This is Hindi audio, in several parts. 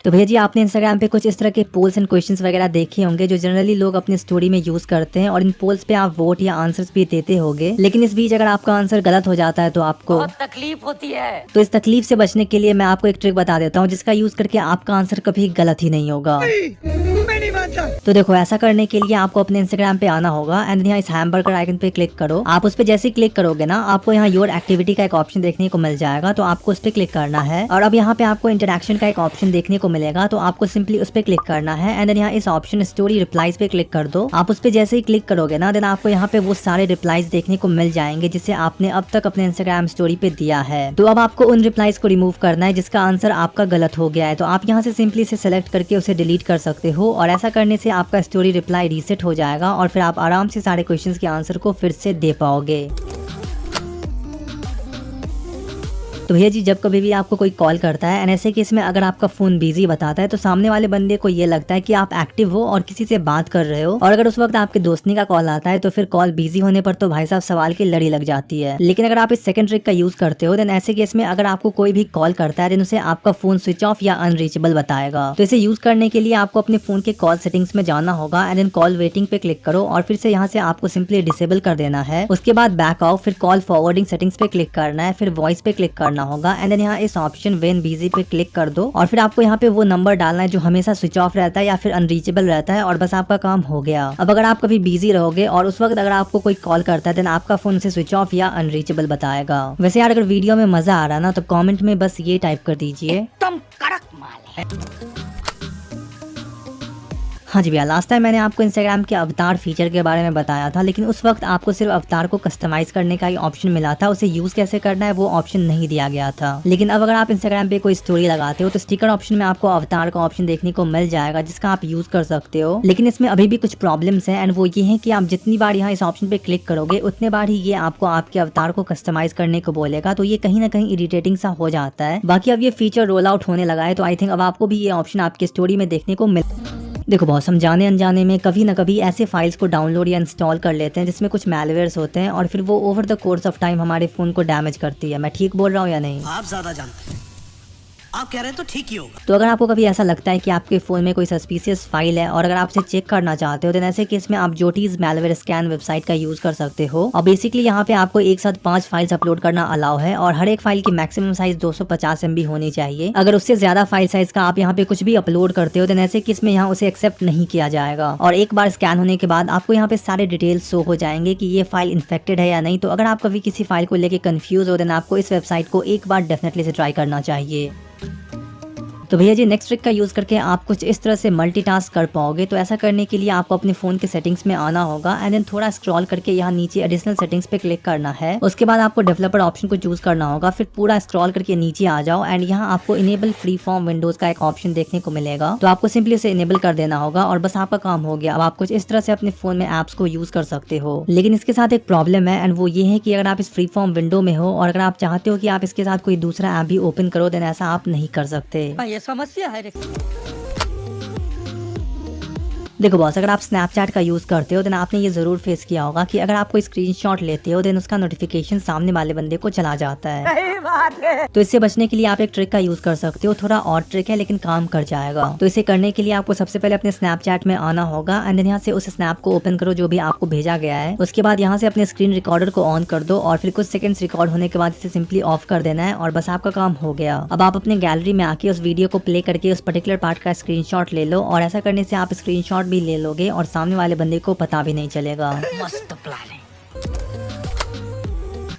तो भैया जी आपने इंस्टाग्राम पे कुछ इस तरह के पोल्स एंड क्वेश्चंस वगैरह देखे होंगे जो जनरली लोग अपनी स्टोरी में यूज करते हैं और इन पोल्स पे आप वोट या आंसर्स भी देते होंगे, लेकिन इस बीच अगर आपका आंसर गलत हो जाता है तो आपको बहुत तकलीफ होती है। तो इस तकलीफ से बचने के लिए मैं आपको एक ट्रिक बता देता हूँ जिसका यूज करके आपका आंसर कभी गलत ही नहीं होगा। मैं नहीं मानता। तो देखो ऐसा करने के लिए आपको अपने इंस्टाग्राम पे आना होगा एंड यहाँ इस हैमबर्गर आइकन पे क्लिक करो। आप उस पे जैसे ही क्लिक करोगे ना आपको यहाँ योर एक्टिविटी का एक ऑप्शन देखने को मिल जाएगा, तो आपको उस पे क्लिक करना है। और अब यहाँ पे आपको इंटरेक्शन का एक ऑप्शन देखने को मिलेगा, तो आपको सिंपली उस पे क्लिक करना है एंड देन यहाँ इस ऑप्शन स्टोरी रिप्लाईज पे क्लिक कर दो। आप उस पे जैसे ही क्लिक करोगे ना देन आपको यहाँ पे वो सारे रिप्लाईज देखने को मिल जाएंगे जिसे आपने अब तक अपने इंस्टाग्राम स्टोरी पे दिया है। तो अब आपको उन रिप्लाईज को रिमूव करना है जिसका आंसर आपका गलत हो गया है। तो आप यहाँ से सिंपली इसे सेलेक्ट करके उसे डिलीट कर सकते हो और ऐसा करने से आपका स्टोरी रिप्लाई रीसेट हो जाएगा और फिर आप आराम से सारे क्वेश्चंस के आंसर को फिर से दे पाओगे। तो भैया जी जब कभी भी आपको कोई कॉल करता है एंड ऐसे केस में अगर आपका फोन बिजी बताता है तो सामने वाले बंदे को ये लगता है कि आप एक्टिव हो और किसी से बात कर रहे हो, और अगर उस वक्त आपके दोस्तनी का कॉल आता है तो फिर कॉल बिजी होने पर तो भाई साहब सवाल की लड़ी लग जाती है। लेकिन अगर आप इस सेकंड ट्रिक का यूज करते हो देन ऐसे केस में अगर आपको कोई भी कॉल करता है देन उसे आपका फोन स्विच ऑफ या अनरीचेबल बताएगा। तो इसे यूज करने के लिए आपको अपने फोन के कॉल सेटिंग्स में जाना होगा एंड देन कॉल वेटिंग पे क्लिक करो और फिर से यहाँ से आपको सिंपली डिसेबल कर देना है। उसके बाद बैक आओ, फिर कॉल फॉरवर्डिंग सेटिंग्स पे क्लिक करना है, फिर वॉइस पे क्लिक करना होगा एंड देन यहाँ इस ऑप्शन व्हेन बिजी पे क्लिक कर दो और फिर आपको यहाँ पे वो नंबर डालना है जो हमेशा स्विच ऑफ रहता है या फिर अनरीचेबल रहता है और बस आपका काम हो गया। अब अगर आप कभी बिजी रहोगे और उस वक्त अगर आपको कोई कॉल करता है देन आपका फोन उसे स्विच ऑफ या अनरीचेबल बताएगा। वैसे यार अगर वीडियो में मजा आ रहा ना तो कमेंट में बस ये टाइप कर दीजिए एकदम कड़क माल है। हाँ जी भैया, लास्ट टाइम मैंने आपको इंस्टाग्राम के अवतार फीचर के बारे में बताया था, लेकिन उस वक्त आपको सिर्फ अवतार को कस्टमाइज करने का ही ऑप्शन मिला था, उसे यूज कैसे करना है वो ऑप्शन नहीं दिया गया था। लेकिन अब अगर आप इंस्टाग्राम पे कोई स्टोरी लगाते हो तो स्टिकर ऑप्शन में आपको अवतार का ऑप्शन देखने को मिल जाएगा जिसका आप यूज कर सकते हो। लेकिन इसमें अभी भी कुछ प्रॉब्लम्स है एंड वो ये है कि आप जितनी बार यहाँ इस ऑप्शन पे क्लिक करोगे उतने बार ही ये आपको आपके अवतार को कस्टमाइज करने को बोलेगा, तो ये कहीं ना कहीं इरिटेटिंग सा हो जाता है। बाकी अब ये फीचर रोल आउट होने लगा है तो आई थिंक अब आपको भी ये ऑप्शन आपकी स्टोरी में देखने को मिल। देखो बॉस, हम जाने अनजाने में कभी ना कभी ऐसे फाइल्स को डाउनलोड या इंस्टॉल कर लेते हैं जिसमें कुछ मैलवेयर्स होते हैं और फिर वो over the course of time हमारे फोन को डैमेज करती है। मैं ठीक बोल रहा हूँ या नहीं? आप ज्यादा जानते हैं, आप कह रहे हैं तो ठीक ही होगा। तो अगर आपको कभी ऐसा लगता है कि आपके फोन में कोई सस्पिशियस फाइल है और अगर आप इसे चेक करना चाहते हो तो ऐसे केस में आप जोटीज मैलवेयर स्कैन वेबसाइट का यूज कर सकते हो। और बेसिकली यहाँ पे आपको एक साथ 5 फाइल्स अपलोड करना अलाउ है और हर एक फाइल की मैक्सिमम साइज 250 MB होनी चाहिए। अगर उससे ज्यादा फाइल साइज का आप यहाँ पे कुछ भी अपलोड करते हो तो ऐसे केस में यहाँ उसे एक्सेप्ट नहीं किया जाएगा और एक बार स्कैन होने के बाद आपको यहाँ पे सारे डिटेल्स शो हो जाएंगे कि ये फाइल इन्फेक्टेड है या नहीं। तो अगर आप कभी किसी फाइल को लेके कंफ्यूज हो देन आपको इस वेबसाइट को एक बार डेफिनेटली से ट्राई करना चाहिए। तो भैया जी नेक्स्ट ट्रिक का यूज करके आप कुछ इस तरह से मल्टीटास्क कर पाओगे। तो ऐसा करने के लिए आपको अपने फोन के सेटिंग्स में आना होगा एंड देन थोड़ा स्क्रॉल करके यहाँ नीचे एडिशनल सेटिंग्स पे क्लिक करना है। उसके बाद आपको डेवलपर ऑप्शन को चूज करना होगा, फिर पूरा स्क्रॉल करके नीचे आ जाओ एंड यहाँ आपको इनेबल फ्री फॉर्म विंडोज का एक ऑप्शन देखने को मिलेगा। तो आपको सिंपली उसे इनेबल कर देना होगा और बस आपका काम हो गया। अब आप कुछ इस तरह से अपने फोन में एप्स को यूज कर सकते हो, लेकिन इसके साथ एक प्रॉब्लम है एंड वो ये है कि अगर आप इस फ्री फॉर्म विंडो में हो और अगर आप चाहते हो कि आप इसके साथ कोई दूसरा ऐप भी ओपन करो देन ऐसा आप नहीं कर सकते। ये समस्या है। देखो बॉस, अगर आप स्नैपचैट का यूज करते हो देन आपने ये जरूर फेस किया होगा कि अगर आप कोई स्क्रीनशॉट लेते हो देन उसका नोटिफिकेशन सामने वाले बंदे को चला जाता है। सही बात है। तो इससे बचने के लिए आप एक ट्रिक का यूज कर सकते हो, थोड़ा और ट्रिक है लेकिन काम कर जाएगा। तो इसे करने के लिए आपको सबसे पहले अपने स्नैपचैट में आना होगा एंड देन यहाँ से उस स्नैप को ओपन करो जो भी आपको भेजा गया है। उसके बाद यहाँ से अपने स्क्रीन रिकॉर्डर को ऑन कर दो और फिर कुछ सेकंड्स रिकॉर्ड होने के बाद इसे सिंपली ऑफ कर देना है और बस आपका काम हो गया। अब आप अपने गैलरी में आके उस वीडियो को प्ले करके उस पर्टिकुलर पार्ट का स्क्रीनशॉट ले लो और ऐसा करने से आप स्क्रीनशॉट भी ले लोगे और सामने वाले बंदे को पता भी नहीं चलेगा। मस्त प्लान है।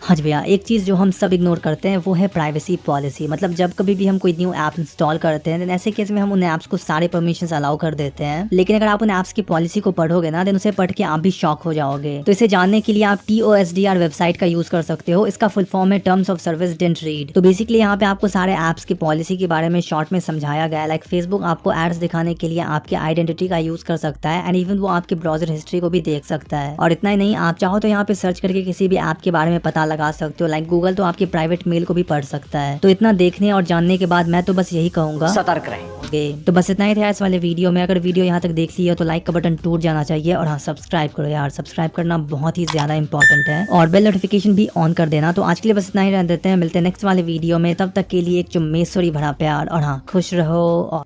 हाँ जी भैया, एक चीज जो हम सब इग्नोर करते हैं वो है प्राइवेसी पॉलिसी। मतलब जब कभी भी हम कोई न्यू ऐप इंस्टॉल करते हैं देन ऐसे केस में हम उन ऐप्स को सारे परमिशंस अलाउ कर देते हैं, लेकिन अगर आप उन ऐप्स की पॉलिसी को पढ़ोगे ना देन उसे पढ़ के आप भी शॉक हो जाओगे। तो इसे जानने के लिए आप TOSDR वेबसाइट का यूज कर सकते हो। इसका फुल फॉर्म है terms of service didn't read. तो बेसिकली यहाँ पे आपको सारे ऐप्स की पॉलिसी के बारे में शॉर्ट में समझाया गया है। लाइक फेसबुक आपको एड्स दिखाने के लिए आपके आइडेंटिटी का यूज कर सकता है एंड इवन वो आपके ब्राउजर हिस्ट्री को भी देख सकता है। और इतना ही नहीं, आप चाहो तो यहाँ पे सर्च करके किसी भी ऐप के बारे में पता लगा लगा सकते हो। लाइक गूगल तो आपकी प्राइवेट मेल को भी पढ़ सकता है। तो इतना देखने और जानने के बाद मैं तो बस यही कहूंगा सतर्क रहे। तो बस इतना ही था इस वाले वीडियो में। अगर वीडियो यहाँ तक देख लिया तो लाइक का बटन टूट जाना चाहिए, और हाँ सब्सक्राइब करो यार, सब्सक्राइब करना बहुत ही ज्यादा इंपॉर्टेंट है, और बेल नोटिफिकेशन भी ऑन कर देना। तो आज के लिए बस इतना ही रहने देते हैं, मिलते हैं नेक्स्ट वाले वीडियो में। तब तक के लिए एक जो मेसोरी भरा प्यार, और हाँ खुश रहो और